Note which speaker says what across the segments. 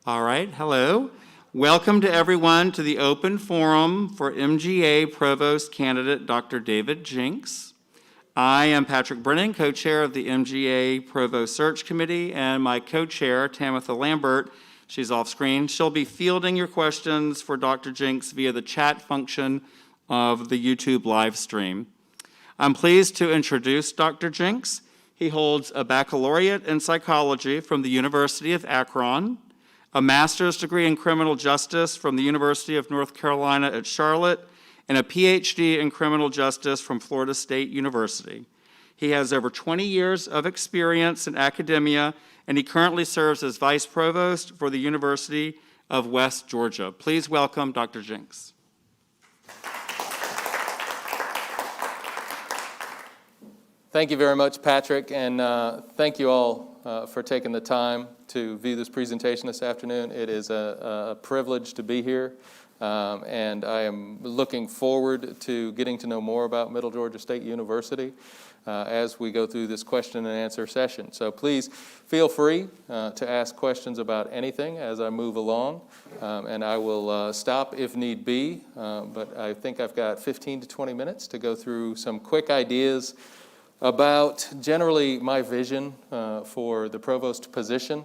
Speaker 1: All right, hello. Welcome to everyone to the open forum for MGA Provost Candidate Dr. David Jinks. I am Patrick Brennan, co-chair of the MGA Provost Search Committee, and my co-chair, Tamitha Lambert, she's off screen. She'll be fielding your questions for Dr. Jinks via the chat function of the YouTube live stream. I'm pleased to introduce Dr. Jinks. He holds a baccalaureate in psychology from the University of Akron, a master's degree in criminal justice from the University of North Carolina at Charlotte, and a PhD in criminal justice from Florida State University. He has over 20 years of experience in academia, and he currently serves as Vice Provost for the University of West Georgia. Please welcome Dr. Jinks.
Speaker 2: Thank you very much, Patrick, and thank you all for taking the time to view this presentation this afternoon. It is a privilege to be here, and I am looking forward to getting to know more about Middle Georgia State University as we go through this question and answer session. So please feel free to ask questions about anything as I move along, and I will stop if need be, but I think I've got 15 to 20 minutes to go through some quick ideas about generally my vision for the provost position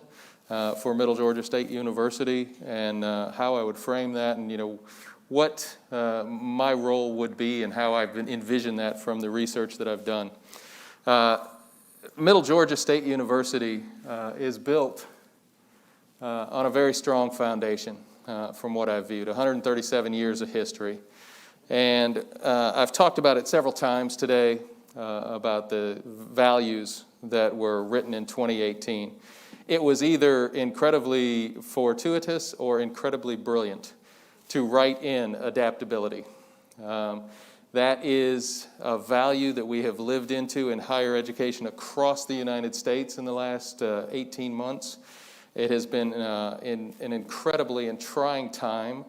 Speaker 2: for Middle Georgia State University, and how I would frame that, and what my role would be and how I've envisioned that from the research that I've done. Middle Georgia State University is built on a very strong foundation from what I've viewed, 137 years of history. And I've talked about it several times today, about the values that were written in 2018. It was either incredibly fortuitous or incredibly brilliant to write in adaptability. That is a value that we have lived into in higher education across the United States in the last 18 months. It has been an incredibly and trying time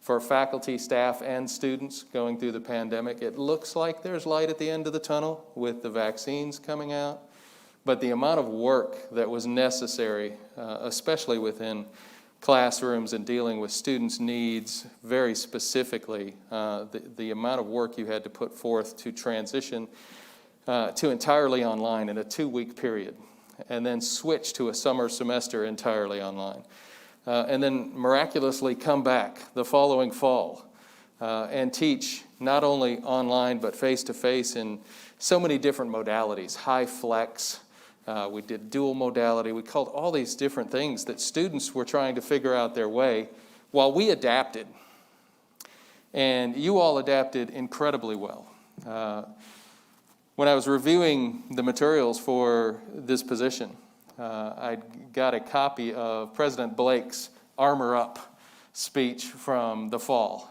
Speaker 2: for faculty, staff, and students going through the pandemic. It looks like there's light at the end of the tunnel with the vaccines coming out, but the amount of work that was necessary, especially within classrooms and dealing with students' needs very specifically, the amount of work you had to put forth to transition to entirely online in a 2-week period, and then switch to a summer semester entirely online. And then miraculously come back the following fall and teach not only online but face-to-face in so many different modalities, high flex, we did dual modality, we called all these different things that students were trying to figure out their way while we adapted. And you all adapted incredibly well. When I was reviewing the materials for this position, I got a copy of President Blake's Armor Up speech from the fall,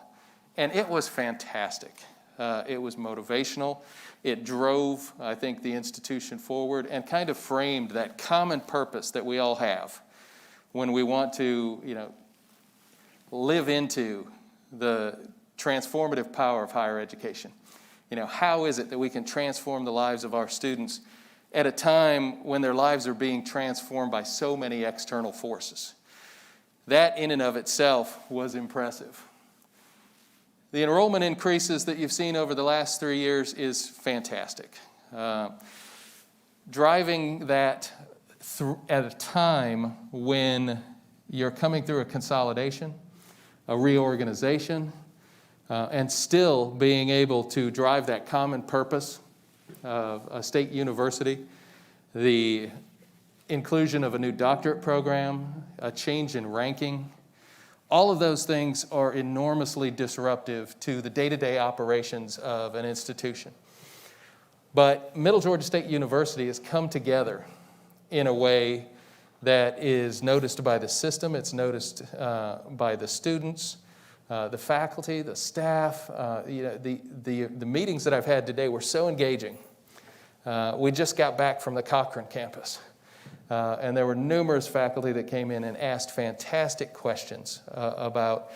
Speaker 2: and it was fantastic. It was motivational. It drove, I think, the institution forward and kind of framed that common purpose that we all have when we want to, live into the transformative power of higher education. How is it that we can transform the lives of our students at a time when their lives are being transformed by so many external forces? That in and of itself was impressive. The enrollment increases that you've seen over the last 3 years is fantastic. Driving that at a time when you're coming through a consolidation, a reorganization, and still being able to drive that common purpose of a state university, the inclusion of a new doctorate program, a change in ranking, all of those things are enormously disruptive to the day-to-day operations of an institution. But Middle Georgia State University has come together in a way that is noticed by the system, it's noticed by the students, the faculty, the staff. The meetings that I've had today were so engaging. We just got back from the Cochran campus, and there were numerous faculty that came in and asked fantastic questions about,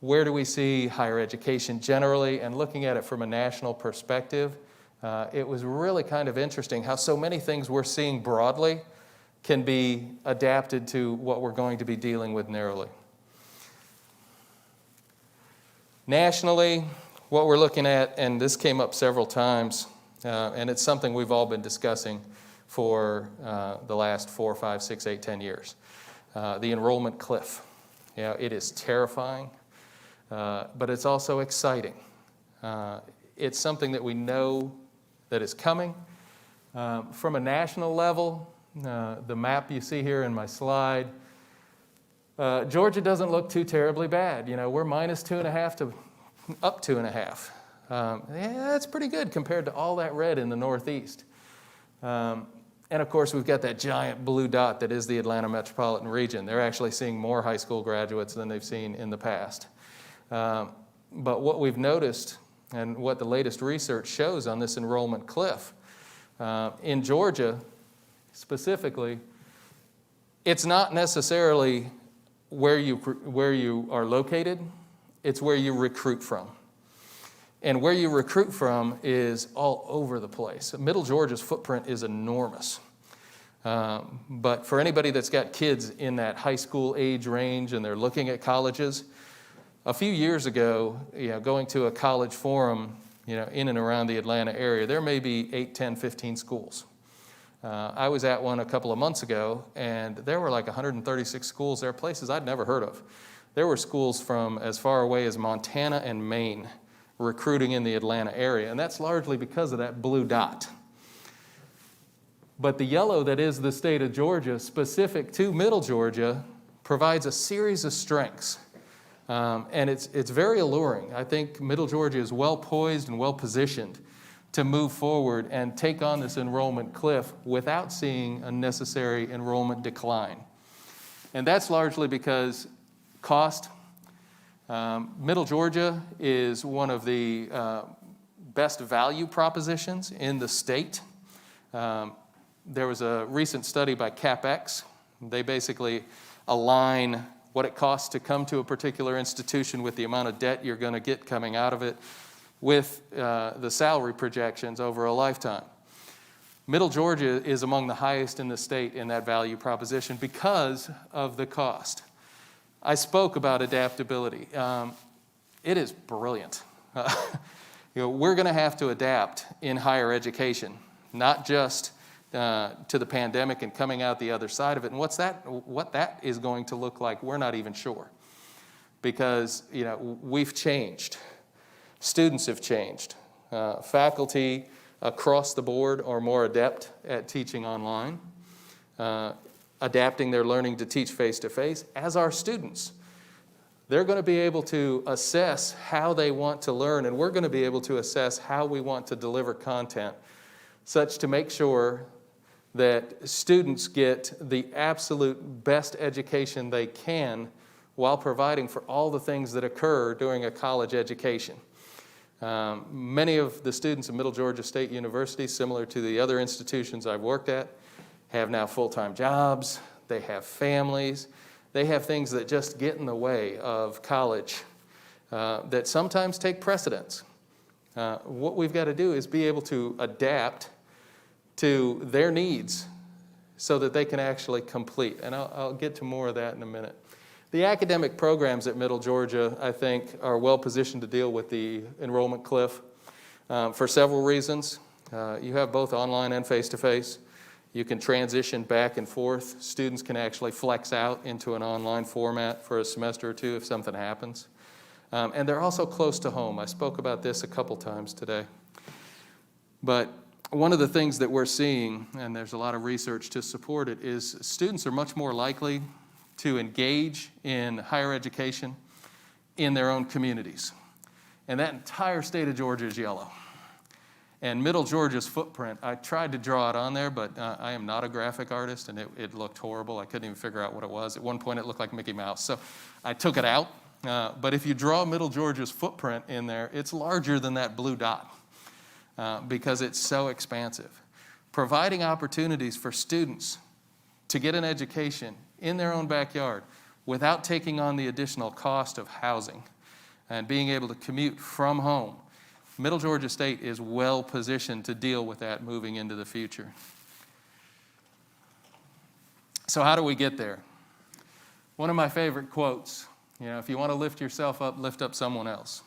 Speaker 2: where do we see higher education generally, and looking at it from a national perspective. It was really kind of interesting how so many things we're seeing broadly can be adapted to what we're going to be dealing with narrowly. Nationally, what we're looking at, and this came up several times, and it's something we've all been discussing for the last 4, 5, 6, 8, 10 years. The enrollment cliff. It is terrifying, but it's also exciting. It's something that we know that is coming. From a national level, the map you see here in my slide, Georgia doesn't look too terribly bad. We're minus 2.5 to up 2.5. That's pretty good compared to all that red in the Northeast. And of course, we've got that giant blue dot that is the Atlanta metropolitan region. They're actually seeing more high school graduates than they've seen in the past. But what we've noticed and what the latest research shows on this enrollment cliff, in Georgia specifically, it's not necessarily where you are located, it's where you recruit from. And where you recruit from is all over the place. Middle Georgia's footprint is enormous. But for anybody that's got kids in that high school age range and they're looking at colleges, a few years ago, going to a college forum, in and around the Atlanta area, there may be 8, 10, 15 schools. I was at one a couple of months ago, and there were like 136 schools. There are places I'd never heard of. There were schools from as far away as Montana and Maine recruiting in the Atlanta area, and that's largely because of that blue dot. But the yellow that is the state of Georgia, specific to Middle Georgia, provides a series of strengths. And it's very alluring. I think Middle Georgia is well poised and well positioned to move forward and take on this enrollment cliff without seeing a necessary enrollment decline. And that's largely because cost. Middle Georgia is one of the best value propositions in the state. There was a recent study by CapEx. They basically align what it costs to come to a particular institution with the amount of debt you're going to get coming out of it with the salary projections over a lifetime. Middle Georgia is among the highest in the state in that value proposition because of the cost. I spoke about adaptability. It is brilliant. We're going to have to adapt in higher education, not just to the pandemic and coming out the other side of it. And what that is going to look like, we're not even sure. Because, we've changed. Students have changed. Faculty across the board are more adept at teaching online, adapting their learning to teach face-to-face, as are students. They're going to be able to assess how they want to learn, and we're going to be able to assess how we want to deliver content, such to make sure that students get the absolute best education they can while providing for all the things that occur during a college education. Many of the students at Middle Georgia State University, similar to the other institutions I've worked at, have now full-time jobs, they have families, they have things that just get in the way of college that sometimes take precedence. What we've got to do is be able to adapt to their needs so that they can actually complete. And I'll get to more of that in a minute. The academic programs at Middle Georgia, I think, are well positioned to deal with the enrollment cliff for several reasons. You have both online and face-to-face. You can transition back and forth. Students can actually flex out into an online format for a semester or two if something happens. And they're also close to home. I spoke about this a couple times today. But one of the things that we're seeing, and there's a lot of research to support it, is students are much more likely to engage in higher education in their own communities. And that entire state of Georgia is yellow. And Middle Georgia's footprint, I tried to draw it on there, but I am not a graphic artist, and it looked horrible. I couldn't even figure out what it was. At one point, it looked like Mickey Mouse. So I took it out. But if you draw Middle Georgia's footprint in there, it's larger than that blue dot because it's so expansive. Providing opportunities for students to get an education in their own backyard without taking on the additional cost of housing and being able to commute from home. Middle Georgia State is well positioned to deal with that moving into the future. So how do we get there? One of my favorite quotes, if you want to lift yourself up, lift up someone else.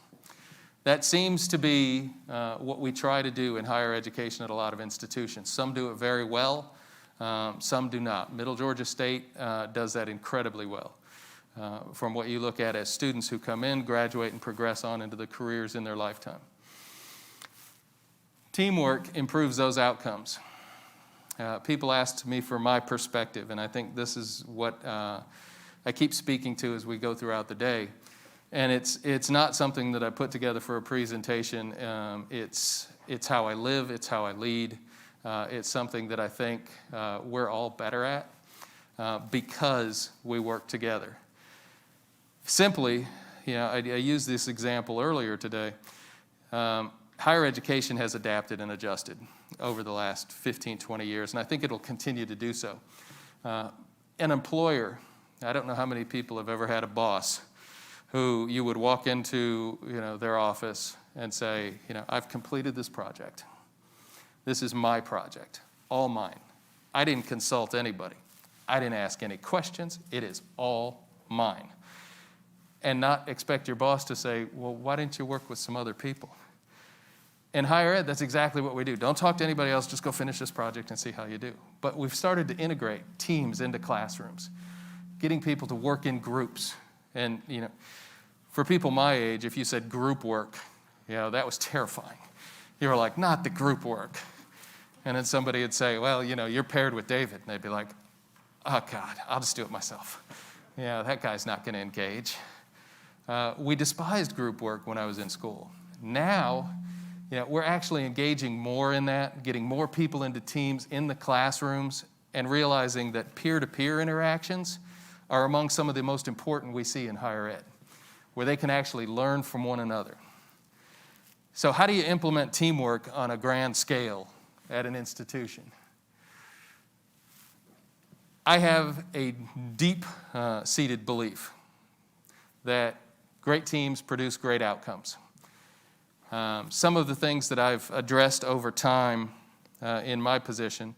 Speaker 2: That seems to be what we try to do in higher education at a lot of institutions. Some do it very well, some do not. Middle Georgia State does that incredibly well. From what you look at as students who come in, graduate, and progress on into the careers in their lifetime. Teamwork improves those outcomes. People asked me for my perspective, and I think this is what I keep speaking to as we go throughout the day. And it's not something that I put together for a presentation. It's how I live, it's how I lead. It's something that I think we're all better at because we work together. Simply, I used this example earlier today. Higher education has adapted and adjusted over the last 15, 20 years, and I think it'll continue to do so. An employer, I don't know how many people have ever had a boss who you would walk into their office and say, I've completed this project. This is my project, all mine. I didn't consult anybody. I didn't ask any questions. It is all mine. And not expect your boss to say, well, why didn't you work with some other people? In higher ed, that's exactly what we do. Don't talk to anybody else, just go finish this project and see how you do. But we've started to integrate teams into classrooms, getting people to work in groups. And, for people my age, if you said group work, that was terrifying. You were like, not the group work. And then somebody would say, well, you're paired with David. And they'd be like, oh, God, I'll just do it myself. That guy's not going to engage. We despised group work when I was in school. Now, we're actually engaging more in that, getting more people into teams in the classrooms, and realizing that peer-to-peer interactions are among some of the most important we see in higher ed, where they can actually learn from one another. So how do you implement teamwork on a grand scale at an institution? I have a deep-seated belief that great teams produce great outcomes. Some of the things that I've addressed over time in my position,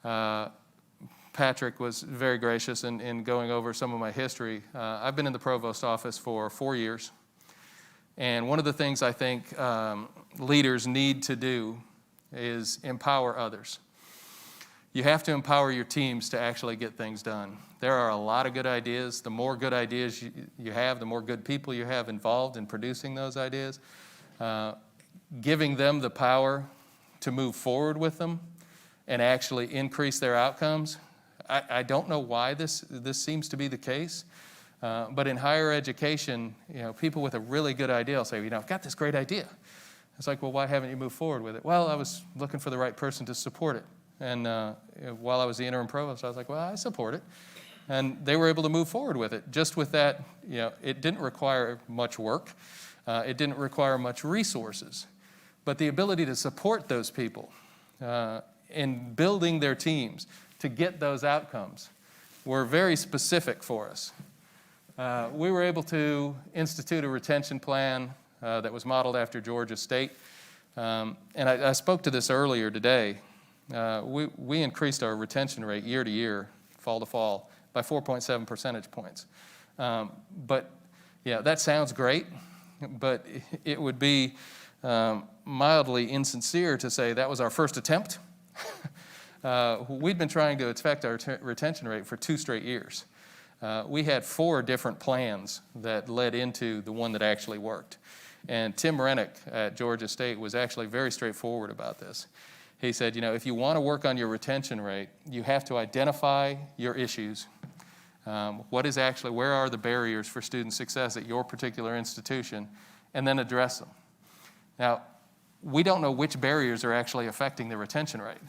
Speaker 2: Patrick was very gracious in going over some of my history. I've been in the provost office for 4 years. And one of the things I think leaders need to do is empower others. You have to empower your teams to actually get things done. There are a lot of good ideas. The more good ideas you have, the more good people you have involved in producing those ideas. Giving them the power to move forward with them and actually increase their outcomes. I don't know why this seems to be the case, but in higher education, people with a really good idea will say, I've got this great idea. It's like, well, why haven't you moved forward with it? Well, I was looking for the right person to support it. And while I was the interim provost, I was like, well, I support it. And they were able to move forward with it. Just with that, it didn't require much work. It didn't require much resources. But the ability to support those people in building their teams to get those outcomes were very specific for us. We were able to institute a retention plan that was modeled after Georgia State. And I spoke to this earlier today. We increased our retention rate year to year, fall to fall, by 4.7 percentage points. But that sounds great, but it would be mildly insincere to say that was our first attempt. We'd been trying to affect our retention rate for 2 straight years. We had 4 different plans that led into the one that actually worked. And Tim Rennick at Georgia State was actually very straightforward about this. He said, if you want to work on your retention rate, you have to identify your issues. Where are the barriers for student success at your particular institution, and then address them. Now, we don't know which barriers are actually affecting the retention rate.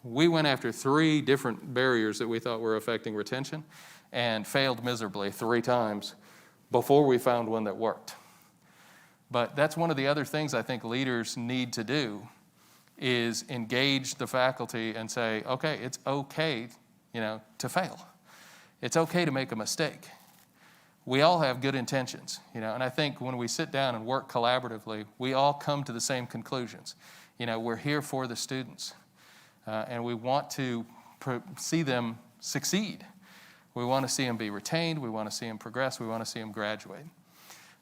Speaker 2: We went after 3 different barriers that we thought were affecting retention and failed miserably 3 times before we found one that worked. But that's one of the other things I think leaders need to do is engage the faculty and say, okay, it's okay, to fail. It's okay to make a mistake. We all have good intentions, and I think when we sit down and work collaboratively, we all come to the same conclusions. We're here for the students, and we want to see them succeed. We want to see them be retained. We want to see them progress. We want to see them graduate.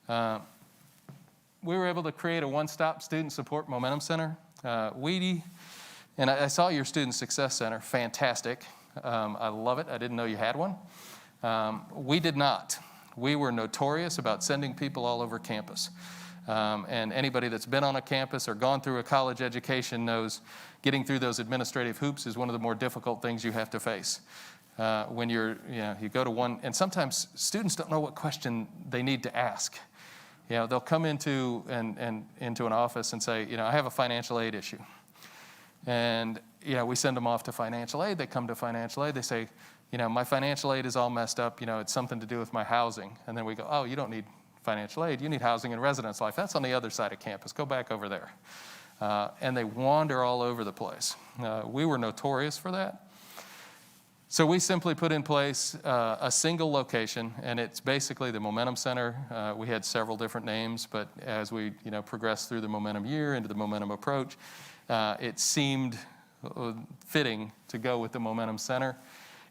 Speaker 2: We were able to create a one-stop student support momentum center. And I saw your Student Success Center, fantastic. I love it. I didn't know you had one. We did not. We were notorious about sending people all over campus. And anybody that's been on a campus or gone through a college education knows getting through those administrative hoops is one of the more difficult things you have to face. When you go to one, and sometimes students don't know what question they need to ask. They'll come into an office and say, I have a financial aid issue. And, we send them off to financial aid. They come to financial aid. They say, my financial aid is all messed up. It's something to do with my housing. And then we go, oh, you don't need financial aid. You need housing and residence life. That's on the other side of campus. Go back over there. And they wander all over the place. We were notorious for that. So we simply put in place a single location, and it's basically the Momentum Center. We had several different names, but as we progressed through the Momentum year into the Momentum approach, it seemed fitting to go with the Momentum Center.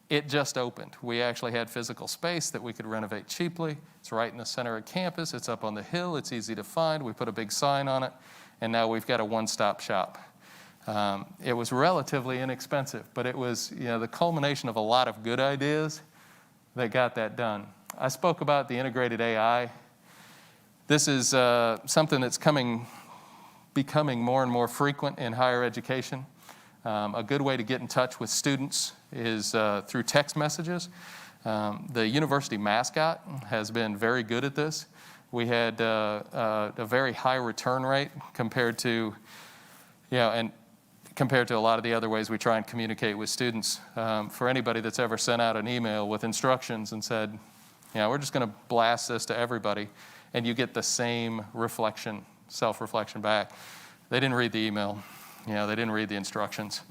Speaker 2: It just opened. We actually had physical space that we could renovate cheaply. It's right in the center of campus. It's up on the hill. It's easy to find. We put a big sign on it, and now we've got a one-stop shop. It was relatively inexpensive, but it was the culmination of a lot of good ideas that got that done. I spoke about the integrated AI. This is something that's becoming more and more frequent in higher education. A good way to get in touch with students is through text messages. The university mascot has been very good at this. We had a very high return rate compared to a lot of the other ways we try and communicate with students. For anybody that's ever sent out an email with instructions and said, we're just going to blast this to everybody, and you get the same self-reflection back. They didn't read the email. They didn't read the instructions.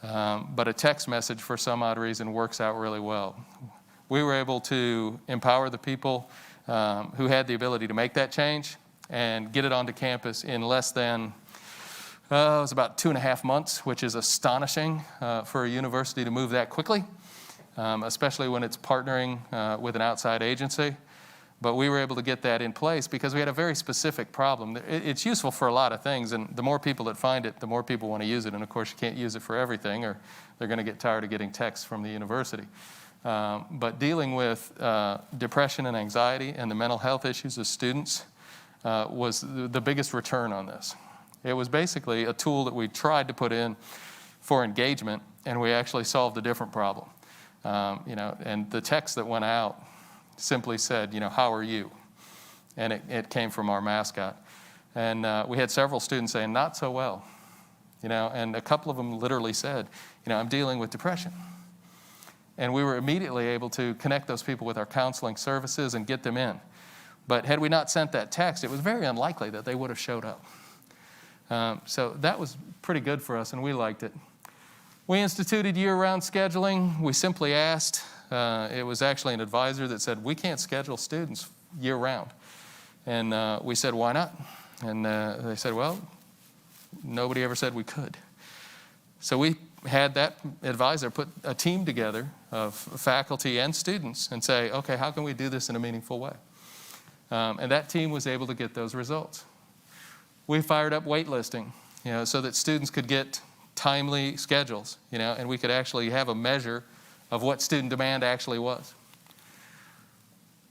Speaker 2: But a text message, for some odd reason, works out really well. We were able to empower the people who had the ability to make that change and get it onto campus in less than it was about 2.5 months, which is astonishing for a university to move that quickly, especially when it's partnering with an outside agency. But we were able to get that in place because we had a very specific problem. It's useful for a lot of things, and the more people that find it, the more people want to use it. And of course, you can't use it for everything, or they're going to get tired of getting texts from the university. But dealing with depression and anxiety and the mental health issues of students was the biggest return on this. It was basically a tool that we tried to put in for engagement, and we actually solved a different problem. And the text that went out simply said, how are you? And it came from our mascot. And we had several students saying, not so well. And a couple of them literally said, I'm dealing with depression. And we were immediately able to connect those people with our counseling services and get them in. But had we not sent that text, it was very unlikely that they would have showed up. So that was pretty good for us, and we liked it. We instituted year-round scheduling. We simply asked. It was actually an advisor that said, we can't schedule students year-round. And we said, why not? And they said, well, nobody ever said we could. So we had that advisor put a team together of faculty and students and say, okay, how can we do this in a meaningful way? And that team was able to get those results. We fired up waitlisting, so that students could get timely schedules, and we could actually have a measure of what student demand actually was.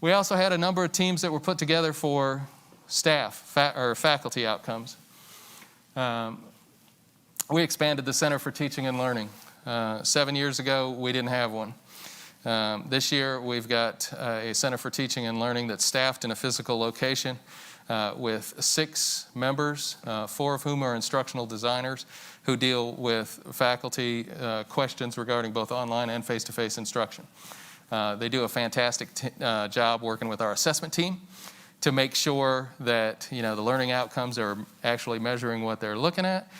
Speaker 2: We also had a number of teams that were put together for staff or faculty outcomes. We expanded the Center for Teaching and Learning. 7 years ago, we didn't have one. This year, we've got a Center for Teaching and Learning that's staffed in a physical location with 6 members, 4 of whom are instructional designers who deal with faculty questions regarding both online and face-to-face instruction. They do a fantastic job working with our assessment team to make sure that the learning outcomes are actually measuring what they're looking at,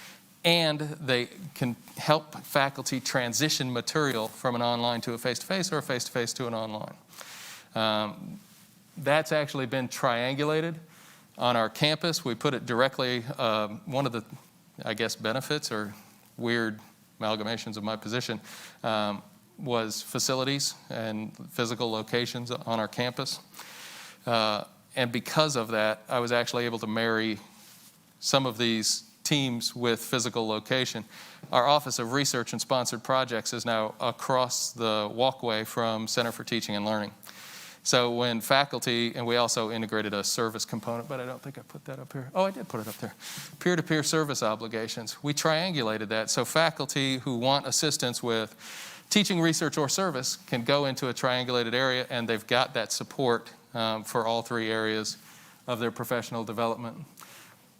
Speaker 2: and they can help faculty transition material from an online to a face-to-face or a face-to-face to an online. That's actually been triangulated on our campus. We put it directly, one of the, benefits or weird amalgamations of my position, was facilities and physical locations on our campus. And because of that, I was actually able to marry some of these teams with physical location. Our Office of Research and Sponsored Projects is now across the walkway from Center for Teaching and Learning. So when faculty, and we also integrated a service component, but I don't think I put that up here. Oh, I did put it up there. Peer-to-peer service obligations. We triangulated that. So faculty who want assistance with teaching, research, or service can go into a triangulated area, and they've got that support for all three areas of their professional development.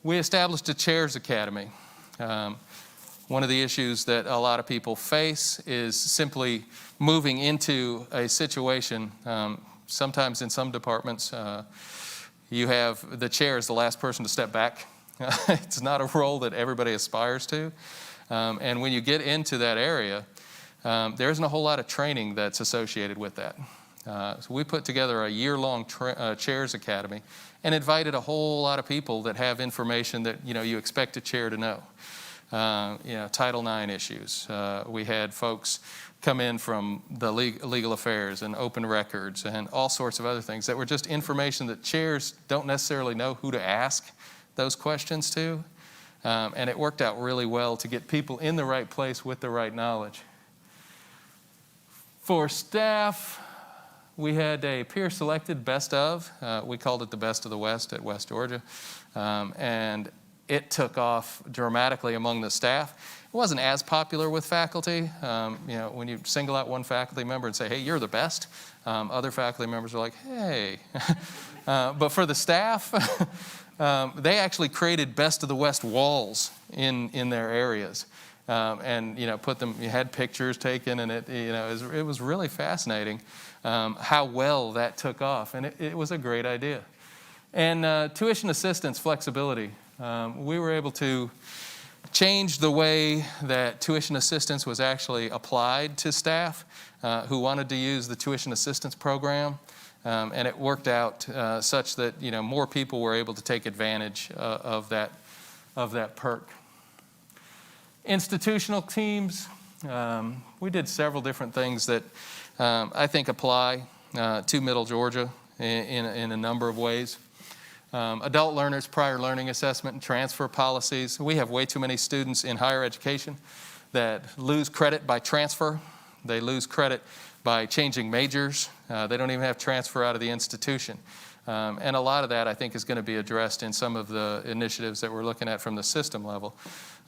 Speaker 2: We established a Chairs Academy. One of the issues that a lot of people face is simply moving into a situation. Sometimes in some departments, you have the chair as the last person to step back. It's not a role that everybody aspires to. And when you get into that area, there isn't a whole lot of training that's associated with that. So we put together a year-long Chairs Academy and invited a whole lot of people that have information that you expect a chair to know. Title IX issues. We had folks come in from the legal affairs and open records and all sorts of other things that were just information that chairs don't necessarily know who to ask those questions to. And it worked out really well to get people in the right place with the right knowledge. For staff, we had a peer-selected best of. We called it the Best of the West at West Georgia. And it took off dramatically among the staff. It wasn't as popular with faculty. When you single out one faculty member and say, hey, you're the best, other faculty members are like, hey. But for the staff, they actually created Best of the West walls in their areas. And put them, you had pictures taken, and it was really fascinating how well that took off. And it was a great idea. And tuition assistance flexibility. We were able to change the way that tuition assistance was actually applied to staff who wanted to use the tuition assistance program. And it worked out such that more people were able to take advantage of that perk. Institutional teams, we did several different things that I think apply to Middle Georgia in a number of ways. Adult learners, prior learning assessment, and transfer policies. We have way too many students in higher education that lose credit by transfer. They lose credit by changing majors. They don't even have transfer out of the institution. And a lot of that, I think, is going to be addressed in some of the initiatives that we're looking at from the system level.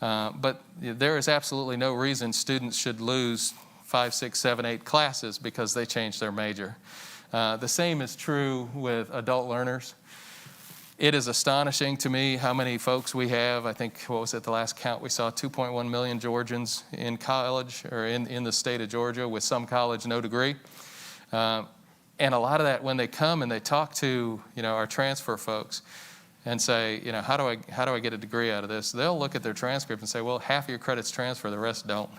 Speaker 2: But there is absolutely no reason students should lose 5, 6, 7, 8 classes because they changed their major. The same is true with adult learners. It is astonishing to me how many folks we have. I think, what was it, the last count, we saw 2.1 million Georgians in college or in the state of Georgia with some college, no degree. And a lot of that, when they come and they talk to our transfer folks and say, how do I get a degree out of this? They'll look at their transcript and say, well, half of your credits transfer, the rest don't.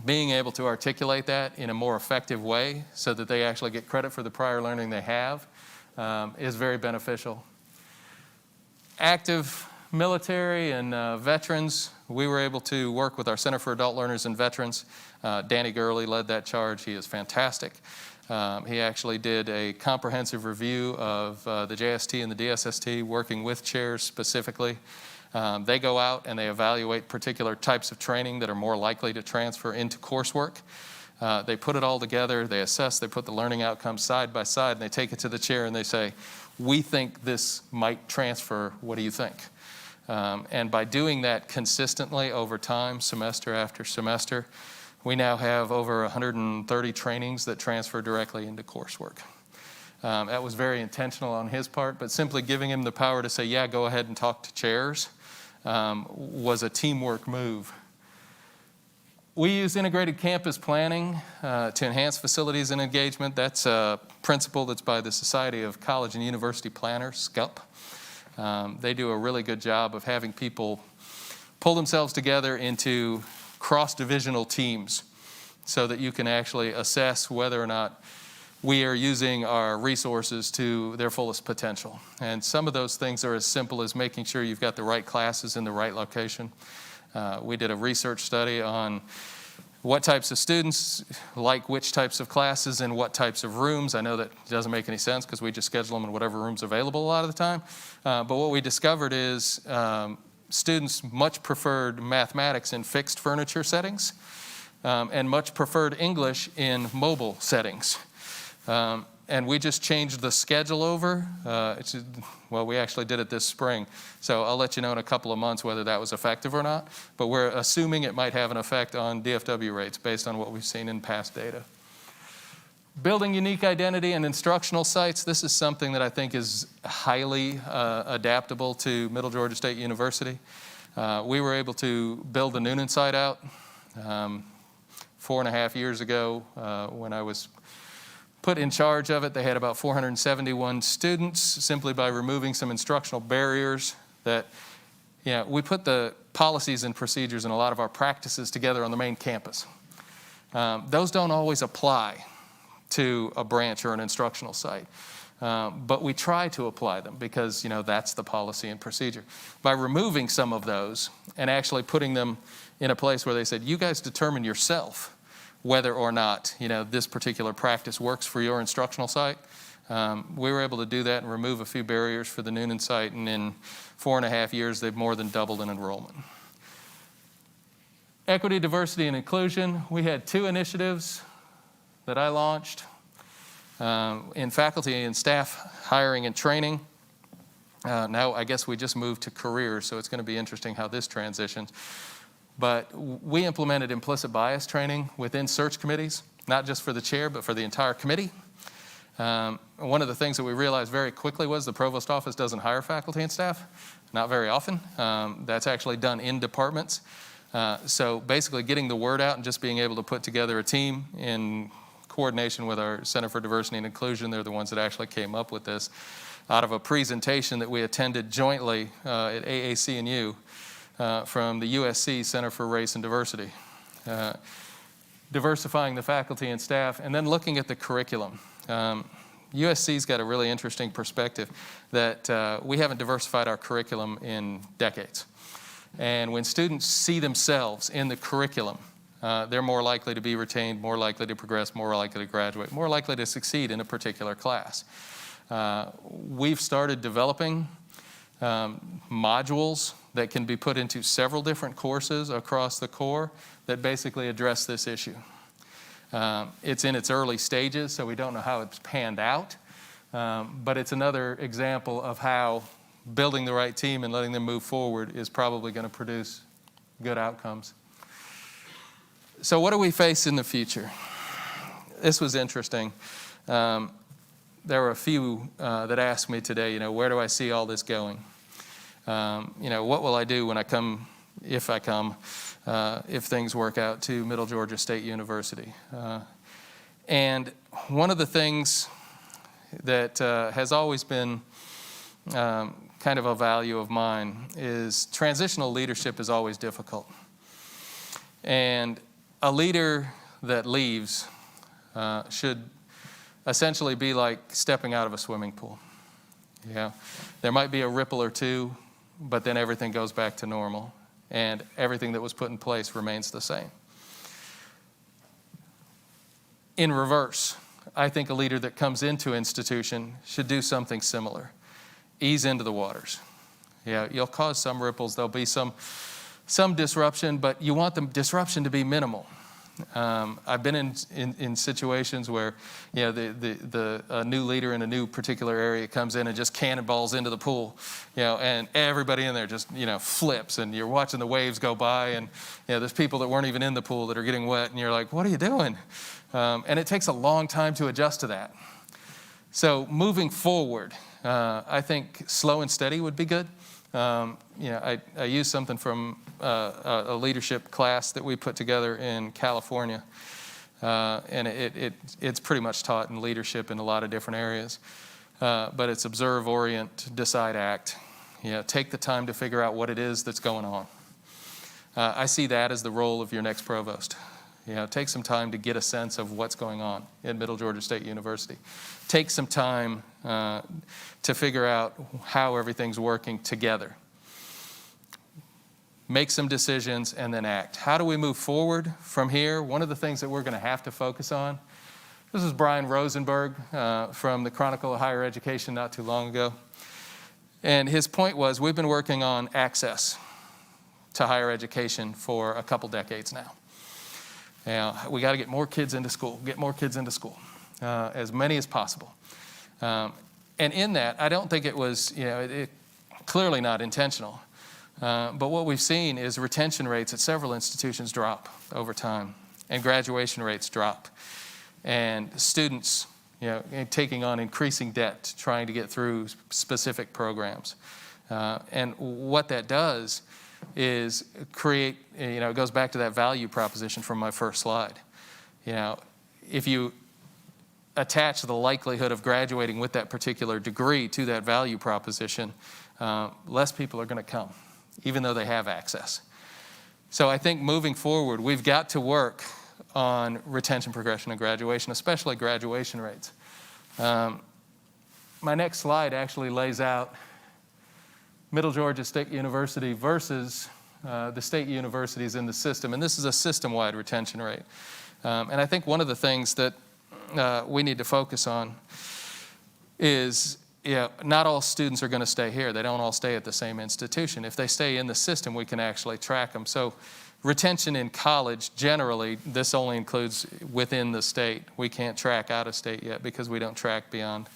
Speaker 2: Being able to articulate that in a more effective way so that they actually get credit for the prior learning they have is very beneficial. Active military and veterans, we were able to work with our Center for Adult Learners and Veterans. Danny Gurley led that charge. He is fantastic. He actually did a comprehensive review of the JST and the DSST, working with chairs specifically. They go out and they evaluate particular types of training that are more likely to transfer into coursework. They put it all together, they assess, they put the learning outcomes side by side, and they take it to the chair and they say, we think this might transfer, what do you think? And by doing that consistently over time, semester after semester, we now have over 130 trainings that transfer directly into coursework. That was very intentional on his part, but simply giving him the power to say, yeah, go ahead and talk to chairs, was a teamwork move. We use integrated campus planning to enhance facilities and engagement. That's a principle that's by the Society of College and University Planners, SCUP. They do a really good job of having people pull themselves together into cross-divisional teams so that you can actually assess whether or not we are using our resources to their fullest potential. And some of those things are as simple as making sure you've got the right classes in the right location. We did a research study on what types of students like which types of classes and what types of rooms. I know that doesn't make any sense because we just schedule them in whatever room's available a lot of the time. But what we discovered is students much preferred mathematics in fixed furniture settings and much preferred English in mobile settings. And we just changed the schedule over. Well, we actually did it this spring. So I'll let you know in a couple of months whether that was effective or not. But we're assuming it might have an effect on DFW rates based on what we've seen in past data. Building unique identity and instructional sites. This is something that I think is highly adaptable to Middle Georgia State University. We were able to build the Noonan site out 4.5 years ago when I was put in charge of it. They had about 471 students simply by removing some instructional barriers that, we put the policies and procedures and a lot of our practices together on the main campus. Those don't always apply to a branch or an instructional site. But we try to apply them because, that's the policy and procedure. By removing some of those and actually putting them in a place where they said, you guys determine yourself whether or not, this particular practice works for your instructional site. We were able to do that and remove a few barriers for the Noonan site, and in 4.5 years, they've more than doubled in enrollment. Equity, diversity, and inclusion. We had 2 initiatives that I launched in faculty and staff hiring and training. Now, I guess we just moved to careers, so it's going to be interesting how this transitions. But we implemented implicit bias training within search committees, not just for the chair, but for the entire committee. One of the things that we realized very quickly was the provost office doesn't hire faculty and staff, not very often. That's actually done in departments. So basically getting the word out and just being able to put together a team in coordination with our Center for Diversity and Inclusion, they're the ones that actually came up with this, out of a presentation that we attended jointly at AAC&U. From the USC Center for Race and Diversity, diversifying the faculty and staff, and then looking at the curriculum. USC's got a really interesting perspective that we haven't diversified our curriculum in decades. And when students see themselves in the curriculum, they're more likely to be retained, more likely to progress, more likely to graduate, more likely to succeed in a particular class. We've started developing modules that can be put into several different courses across the core that basically address this issue. It's in its early stages, so we don't know how it's panned out, but it's another example of how building the right team and letting them move forward is probably going to produce good outcomes. So what do we face in the future? This was interesting. There were a few that asked me today, where do I see all this going? What will I do when I come, if things work out to Middle Georgia State University? And one of the things that has always been kind of a value of mine is transitional leadership is always difficult. And a leader that leaves should essentially be like stepping out of a swimming pool. There might be a ripple or two, but then everything goes back to normal, and everything that was put in place remains the same. In reverse, I think a leader that comes into an institution should do something similar. Ease into the waters. You'll cause some ripples, there'll be some disruption, but you want the disruption to be minimal. I've been in situations where a new leader in a new particular area comes in and just cannonballs into the pool, and everybody in there just flips, and you're watching the waves go by, and there's people that weren't even in the pool that are getting wet, and you're like, what are you doing? And it takes a long time to adjust to that. So moving forward, I think slow and steady would be good. I used something from a leadership class that we put together in California, and it's pretty much taught in leadership in a lot of different areas. But it's observe, orient, decide, act. Take the time to figure out what it is that's going on. I see that as the role of your next provost. Take some time to get a sense of what's going on at Middle Georgia State University. Take some time to figure out how everything's working together. make some decisions, and then act. How do we move forward from here? One of the things that we're going to have to focus on, this is Brian Rosenberg from the Chronicle of Higher Education not too long ago. And his point was, we've been working on access to higher education for a couple decades now. We got to get more kids into school, as many as possible. And in that, I don't think it was, clearly not intentional. But what we've seen is retention rates at several institutions drop over time, and graduation rates drop. And students, taking on increasing debt, trying to get through specific programs. And what that does is create, it goes back to that value proposition from my first slide. If you attach the likelihood of graduating with that particular degree to that value proposition, less people are going to come, even though they have access. So I think moving forward, we've got to work on retention, progression, and graduation, especially graduation rates. My next slide actually lays out Middle Georgia State University versus the state universities in the system, and this is a system-wide retention rate. And I think one of the things that we need to focus on is, not all students are going to stay here. They don't all stay at the same institution. If they stay in the system, we can actually track them. So retention in college, generally, this only includes within the state. We can't track out of state yet because we don't track beyond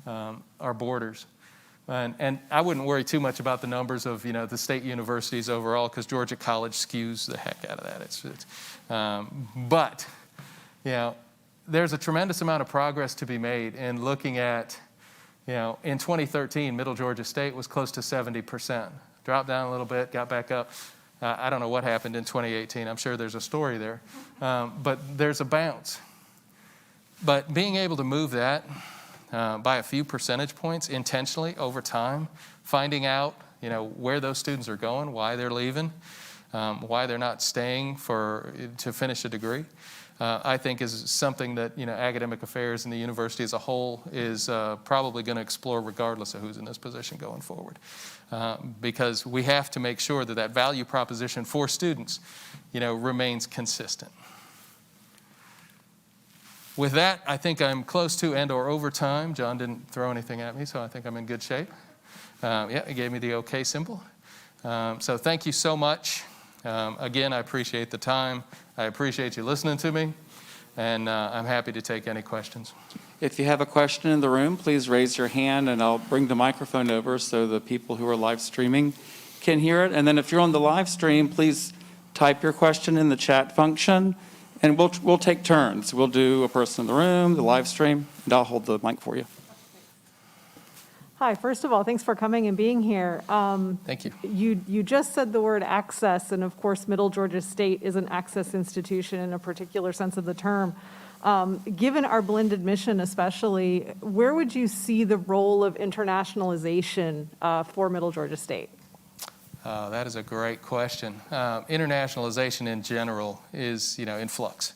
Speaker 2: our borders. And I wouldn't worry too much about the numbers of the state universities overall, because Georgia College skews the heck out of that. But there's a tremendous amount of progress to be made in looking at, in 2013, Middle Georgia State was close to 70%. Dropped down a little bit, got back up. I don't know what happened in 2018. I'm sure there's a story there. But there's a bounce. But being able to move that by a few percentage points intentionally over time, finding out where those students are going, why they're leaving, why they're not staying to finish a degree, I think is something that academic affairs and the university as a whole is probably going to explore regardless of who's in this position going forward. Because we have to make sure that that value proposition for students remains consistent. With that, I think I'm close to and or over time. John didn't throw anything at me, so I think I'm in good shape. He gave me the okay symbol. So thank you so much. Again, I appreciate the time. I appreciate you listening to me, and I'm happy to take any questions.
Speaker 1: If you have a question in the room, please raise your hand, and I'll bring the microphone over so the people who are live streaming can hear it. And then if you're on the live stream, please type your question in the chat function, and we'll take turns. We'll do a person in the room, the live stream, and I'll hold the mic for you.
Speaker 3: Hi, first of all, thanks for coming and being here.
Speaker 2: Thank you.
Speaker 3: You just said the word access, and of course, Middle Georgia State is an access institution in a particular sense of the term. Given our blended mission especially, where would you see the role of internationalization for Middle Georgia State?
Speaker 2: That is a great question. Internationalization in general is, in flux.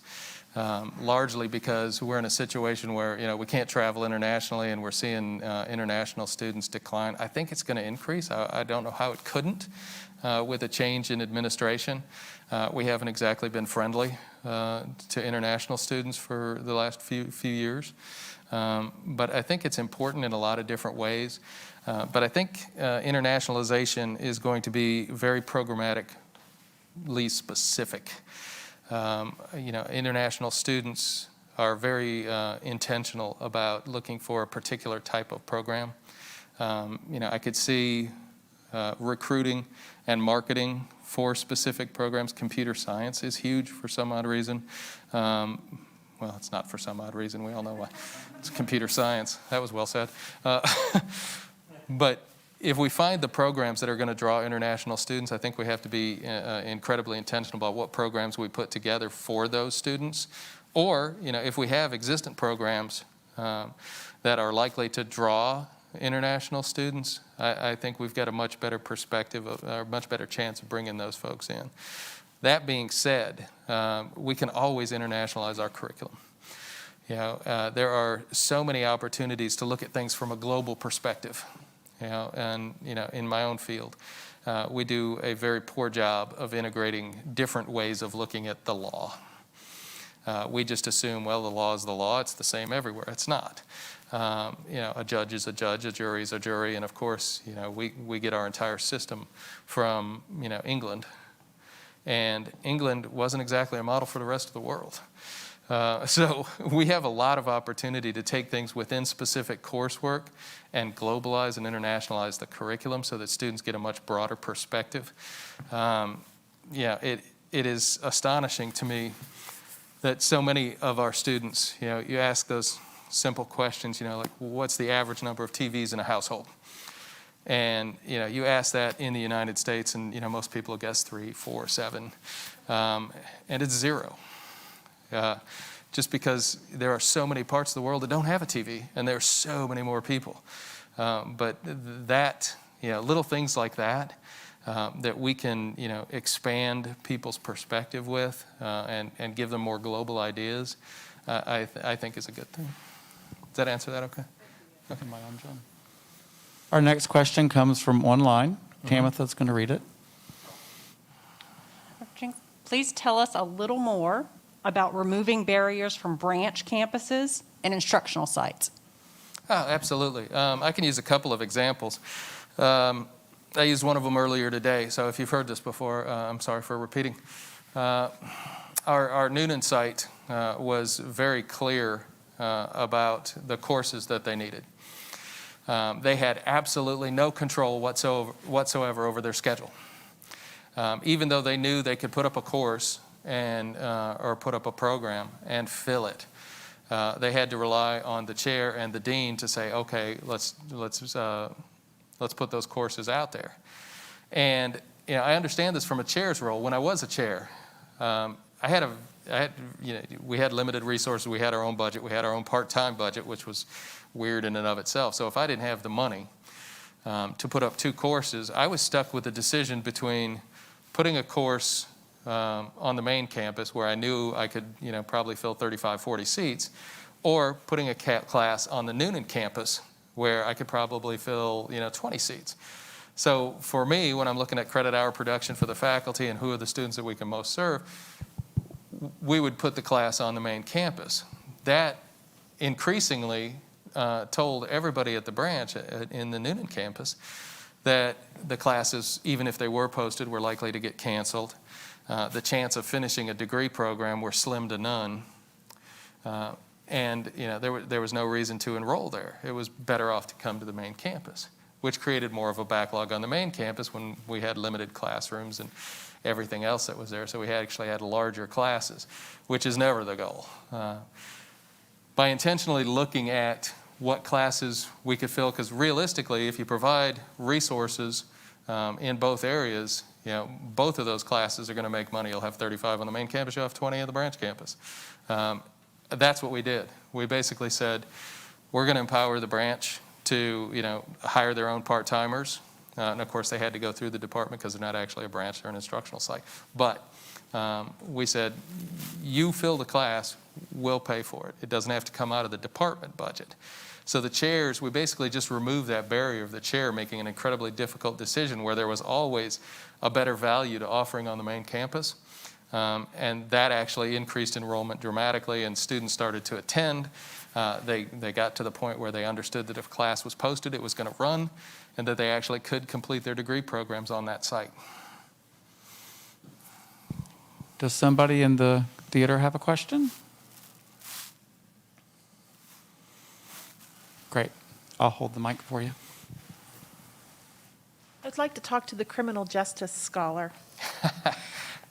Speaker 2: Largely because we're in a situation where we can't travel internationally, and we're seeing international students decline. I think it's going to increase. I don't know how it couldn't with a change in administration. We haven't exactly been friendly to international students for the last few years. But I think it's important in a lot of different ways. But I think internationalization is going to be very programmatically specific. International students are very intentional about looking for a particular type of program. I could see recruiting and marketing for specific programs. Computer science is huge for some odd reason. Well, it's not for some odd reason. We all know why. It's computer science. That was well said. But if we find the programs that are going to draw international students, I think we have to be incredibly intentional about what programs we put together for those students. Or, if we have existent programs that are likely to draw international students, I think we've got a much better perspective, or a much better chance of bringing those folks in. That being said, we can always internationalize our curriculum. There are so many opportunities to look at things from a global perspective. In my own field. we do a very poor job of integrating different ways of looking at the law. We just assume, well, the law is the law. It's the same everywhere. It's not. A judge is a judge, a jury is a jury, and of course, we get our entire system from, England. And England wasn't exactly a model for the rest of the world. So we have a lot of opportunity to take things within specific coursework and globalize and internationalize the curriculum so that students get a much broader perspective. It is astonishing to me that so many of our students, you ask those simple questions, like what's the average number of TVs in a household? And, you ask that in the United States and, most people guess 3, 4, 7, and it's 0. Just because there are so many parts of the world that don't have a TV, and there are so many more people. But that, little things like that, that we can, expand people's perspective with and give them more global ideas, I think is a good thing. Does that answer that okay? Okay, my arm, John.
Speaker 1: Our next question comes from online. Tamitha's going to read it.
Speaker 4: Please tell us a little more about removing barriers from branch campuses and instructional sites.
Speaker 2: Oh, absolutely. I can use a couple of examples. I used one of them earlier today, so if you've heard this before, I'm sorry for repeating. Our Noonan site was very clear about the courses that they needed. They had absolutely no control whatsoever over their schedule. Even though they knew they could put up a course and or put up a program and fill it, they had to rely on the chair and the dean to say, okay, let's put those courses out there. And I understand this from a chair's role. When I was a chair, we had limited resources. We had our own budget. We had our own part-time budget, which was weird in and of itself. So if I didn't have the money to put up 2 courses, I was stuck with a decision between putting a course on the main campus where I knew I could, probably fill 35, 40 seats, or putting a class on the Noonan campus where I could probably fill, 20 seats. So for me, when I'm looking at credit hour production for the faculty and who are the students that we can most serve, we would put the class on the main campus. That increasingly told everybody at the branch in the Noonan campus that the classes, even if they were posted, were likely to get canceled. The chance of finishing a degree program were slim to none. And there was no reason to enroll there. It was better off to come to the main campus, which created more of a backlog on the main campus when we had limited classrooms and everything else that was there. So we actually had larger classes, which is never the goal. By intentionally looking at what classes we could fill, because realistically, if you provide resources in both areas, both of those classes are going to make money. You'll have 35 on the main campus, you'll have 20 on the branch campus. That's what we did. We basically said, we're going to empower the branch to, hire their own part-timers. And of course, they had to go through the department because they're not actually a branch, they're an instructional site. But we said, you fill the class, we'll pay for it. It doesn't have to come out of the department budget. So the chairs, we basically just removed that barrier of the chair making an incredibly difficult decision where there was always a better value to offering on the main campus. And that actually increased enrollment dramatically, and students started to attend. They got to the point where they understood that if class was posted, it was going to run, and that they actually could complete their degree programs on that site.
Speaker 1: Does somebody in the theater have a question? Great. I'll hold the mic for you.
Speaker 5: I'd like to talk to the criminal justice scholar.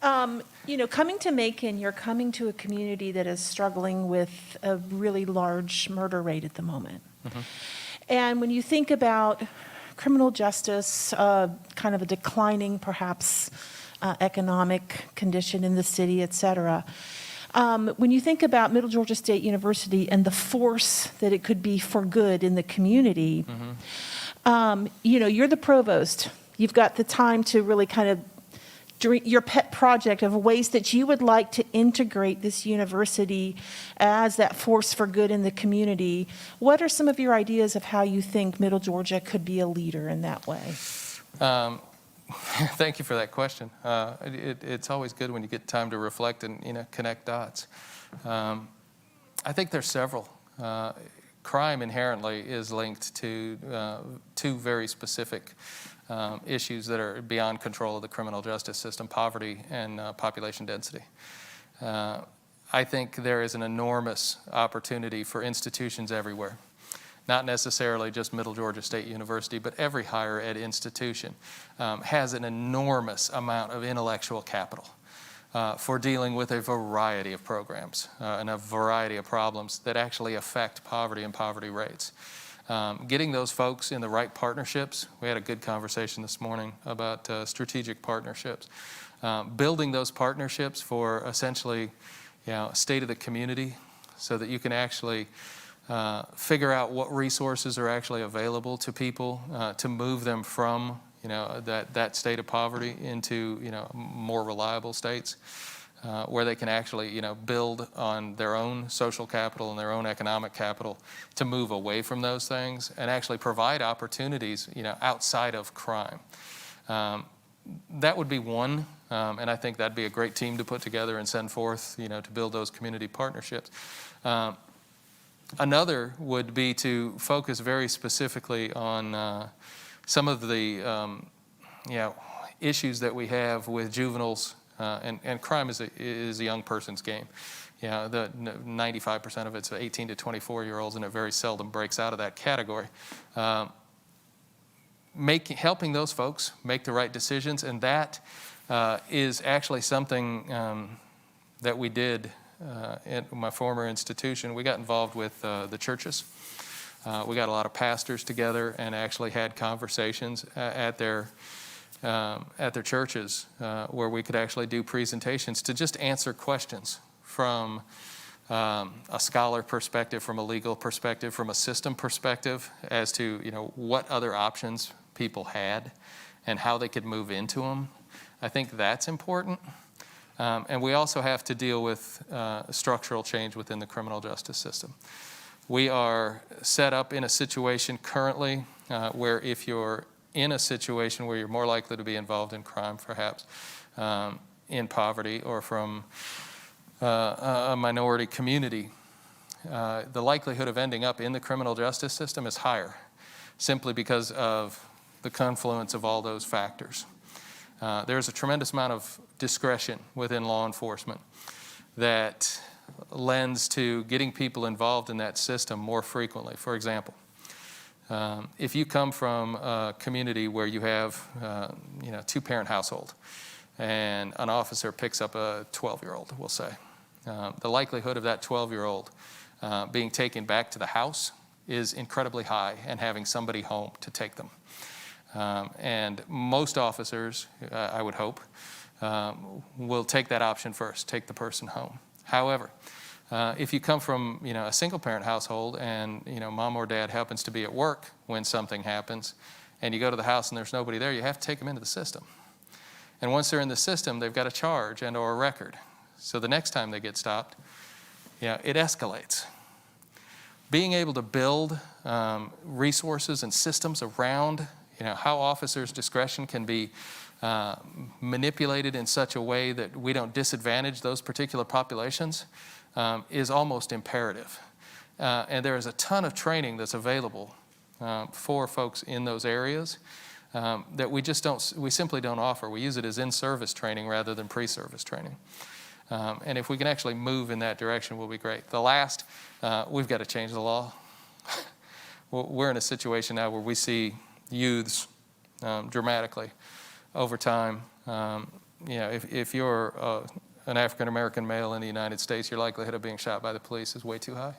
Speaker 5: Coming to Macon, you're coming to a community that is struggling with a really large murder rate at the moment. Mm-hmm. And when you think about criminal justice, kind of a declining, perhaps, economic condition in the city, et cetera, when you think about Middle Georgia State University and the force that it could be for good in the community, mm-hmm. You're the provost. You've got the time to really kind of your pet project of ways that you would like to integrate this university as that force for good in the community. What are some of your ideas of how you think Middle Georgia could be a leader in that way?
Speaker 2: Thank you for that question. It's always good when you get time to reflect and connect dots. I think there's several. Crime inherently is linked to two very specific issues that are beyond control of the criminal justice system: poverty and population density. I think there is an enormous opportunity for institutions everywhere, not necessarily just Middle Georgia State University, but every higher ed institution has an enormous amount of intellectual capital for dealing with a variety of programs and a variety of problems that actually affect poverty and poverty rates. Getting those folks in the right partnerships. We had a good conversation this morning about strategic partnerships. Building those partnerships for essentially state of the community so that you can actually figure out what resources are actually available to people to move them from that state of poverty into more reliable states where they can actually build on their own social capital and their own economic capital to move away from those things and actually provide opportunities outside of crime. That would be one, and I think that'd be a great team to put together and send forth to build those community partnerships. Another would be to focus very specifically on some of the issues that we have with juveniles, and crime is a young person's game. The 95% of it's 18 to 24-year-olds, and it very seldom breaks out of that category. Helping those folks make the right decisions, and that is actually something that we did at my former institution. We got involved with the churches. We got a lot of pastors together and actually had conversations at their churches where we could actually do presentations to just answer questions from a scholar perspective, from a legal perspective, from a system perspective as to what other options people had and how they could move into them. I think that's important. And we also have to deal with structural change within the criminal justice system. We are set up in a situation currently where if you're in a situation where you're more likely to be involved in crime, perhaps in poverty or from a minority community, the likelihood of ending up in the criminal justice system is higher, simply because of the confluence of all those factors. There's a tremendous amount of discretion within law enforcement that lends to getting people involved in that system more frequently. For example, if you come from a community where you have two-parent household and an officer picks up a 12-year-old, we'll say, the likelihood of that 12-year-old being taken back to the house is incredibly high and having somebody home to take them. And most officers, I would hope, will take that option first, take the person home. However, if you come from a single-parent household and mom or dad happens to be at work when something happens, and you go to the house and there's nobody there, you have to take them into the system. And once they're in the system, they've got a charge and or a record. So the next time they get stopped, it escalates. Being able to build resources and systems around how officers' discretion can be manipulated in such a way that we don't disadvantage those particular populations is almost imperative. And there is a ton of training that's available for folks in those areas that we simply don't offer. We use it as in-service training rather than pre-service training. And if we can actually move in that direction, we'll be great. The last, we've got to change the law. We're in a situation now where we see youths dramatically over time. If you're an African-American male in the United States, your likelihood of being shot by the police is way too high.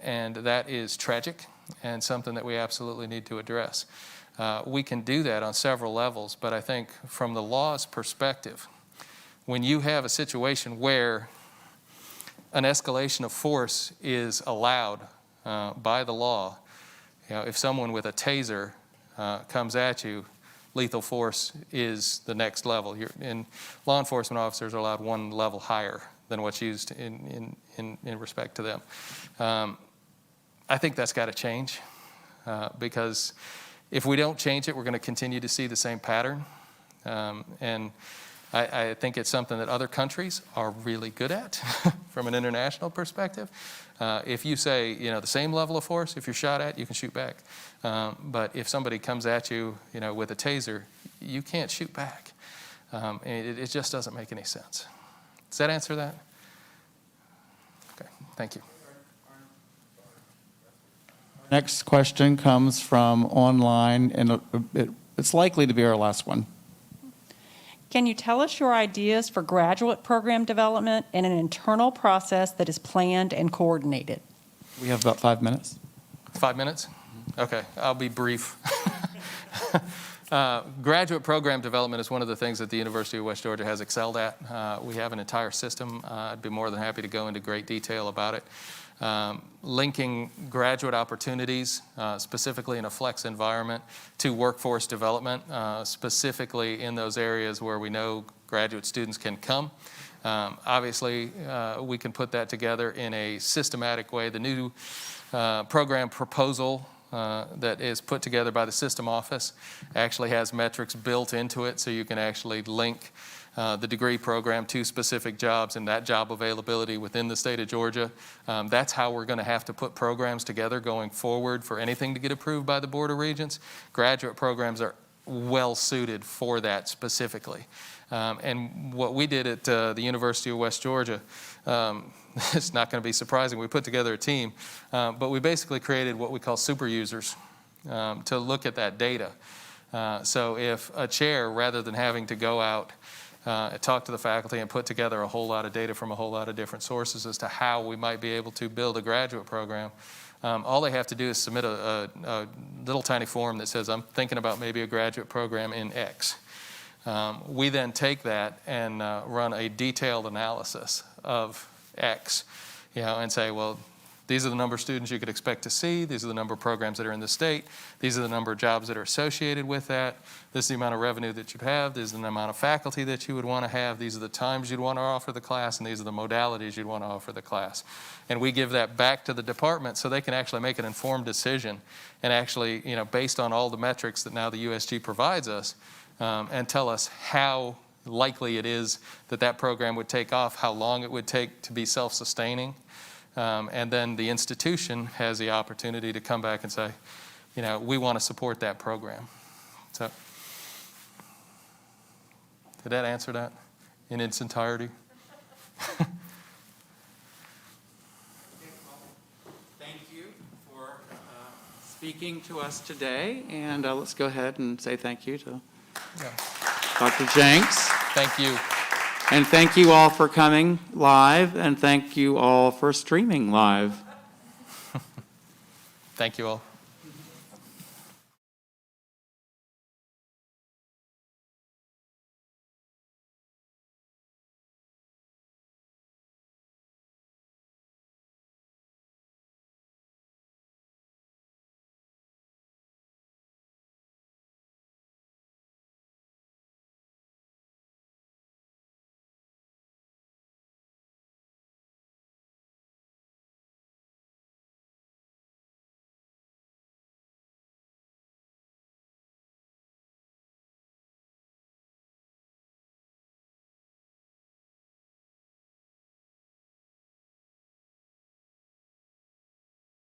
Speaker 2: And that is tragic and something that we absolutely need to address. We can do that on several levels, but I think from the law's perspective, when you have a situation where an escalation of force is allowed by the law, if someone with a taser comes at you, lethal force is the next level. And law enforcement officers are allowed one level higher than what's used in respect to them. I think that's got to change because If we don't change it, we're going to continue to see the same pattern. And I think it's something that other countries are really good at from an international perspective. If you say, the same level of force, if you're shot at, you can shoot back. But if somebody comes at you, with a taser, you can't shoot back. And it just doesn't make any sense. Does that answer that? Okay, thank you.
Speaker 1: Next question comes from online, and it's likely to be our last one.
Speaker 4: Can you tell us your ideas for graduate program development in an internal process that is planned and coordinated?
Speaker 1: We have about 5 minutes.
Speaker 2: 5 minutes? Okay, I'll be brief. Graduate program development is one of the things that the University of West Georgia has excelled at. We have an entire system. I'd be more than happy to go into great detail about it. Linking graduate opportunities, specifically in a flex environment, to workforce development, specifically in those areas where we know graduate students can come. Obviously, we can put that together in a systematic way. The new program proposal that is put together by the system office actually has metrics built into it, so you can actually link the degree program to specific jobs and that job availability within the state of Georgia. That's how we're going to have to put programs together going forward for anything to get approved by the Board of Regents. Graduate programs are well suited for that specifically. And what we did at the University of West Georgia, it's not going to be surprising. We put together a team, but we basically created what we call super users to look at that data. So if a chair, rather than having to go out, talk to the faculty and put together a whole lot of data from a whole lot of different sources as to how we might be able to build a graduate program, all they have to do is submit a little tiny form that says, I'm thinking about maybe a graduate program in X. We then take that and run a detailed analysis of X, and say, well, these are the number of students you could expect to see. These are the number of programs that are in the state. These are the number of jobs that are associated with that. This is the amount of revenue that you'd have. This is the amount of faculty that you would want to have. These are the times you'd want to offer the class, and these are the modalities you'd want to offer the class. And we give that back to the department so they can actually make an informed decision and actually, based on all the metrics that now the USG provides us, and tell us how likely it is that that program would take off, how long it would take to be self-sustaining. And then the institution has the opportunity to come back and say, we want to support that program. So, did that answer that in its entirety?
Speaker 1: Thank you for speaking to us today, and let's go ahead and say thank you to Dr. Jenks.
Speaker 2: Thank you.
Speaker 1: And thank you all for coming live, and thank you all for streaming live.
Speaker 2: Thank you all.